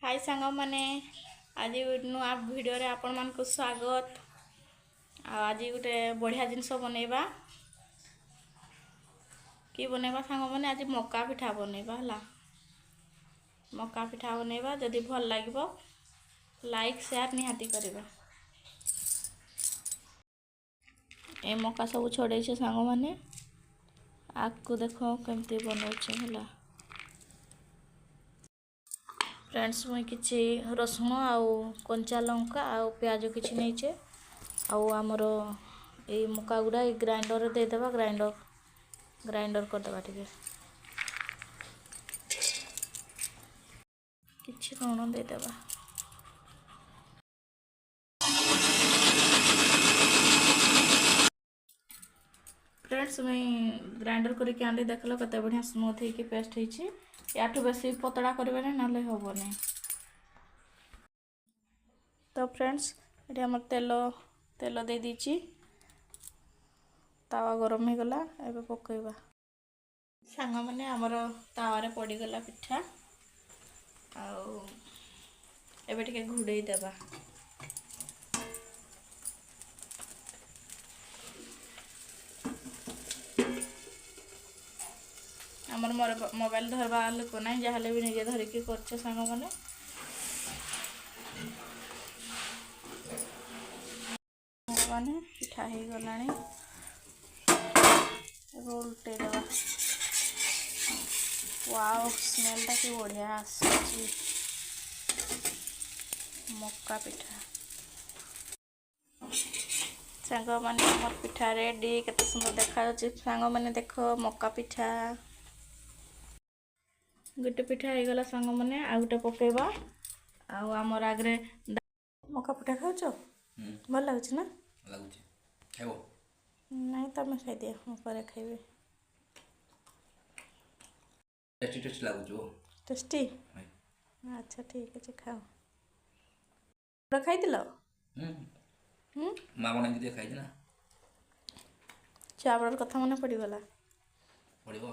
हाय सांग मैंने आज नुआ भिडियो रे आपण मान को स्वागत। आज गोटे बढ़िया जिनस बनैबा कि बनैबा सांग मैंने आज मक्का पिठा बनैबा हला। मक्का पिठा बनैबा जदि भल लागिबो लाइक शेयर निहाती करबा। ए मक्का सब छोड़े छे सांग मैंने आपको देखो केमती बनौछे हला। फ्रेंड्स मुई किछि रसुण आउ कंचा लंका आउ प्याज किछि नैचे आउ आमर ए मक्का गुड़ा ग्राइंडर दे देबा। ग्राइंडर कर देबा ठीक है। किछि लुण दे देबा। फ्रेंड्स मुई ग्राइंडर करके आंडी देखलो कते बढ़िया स्मूथ होके पेस्ट होइछि। याठू बेसी पतला करबे नै नाले होबो नै। तो फ्रेंड्स ये हमर तेल दे दीची। तावा गरम हो गला एबे पकईबा। सांग माने हमर तावा रे पड़ी गला पिठा आउ एबे टिके घुडई देबा। हमर मोबाइल धरबा लोक नै जहाले भी निजे धरिकी करछे सांग माने। माने पिठा हो गलानी उल्टे देवा। वाओ स्मेल टा कि बढ़िया आसी मक्का पिठा। सांग माने हमर पिठा रेडी केते सुंदर देखा जाछि। सांग माने देखो मक्का पिठा गोटे पिठा हो गला सांग माने आ गोटे पकेबा। आ हमर आगरे मक्का पिठा खाउछो भल लागछ ना लागछ खाइबो नहीं तमे खाइ दिया हम परे खाइबे। टेस्टी लागछ टेस्टी अच्छा ठीक है खाओ। पूरा खाइ दिलो मां बना के खाइ ना चावल कथा मने पड़ी गला पड़िबो।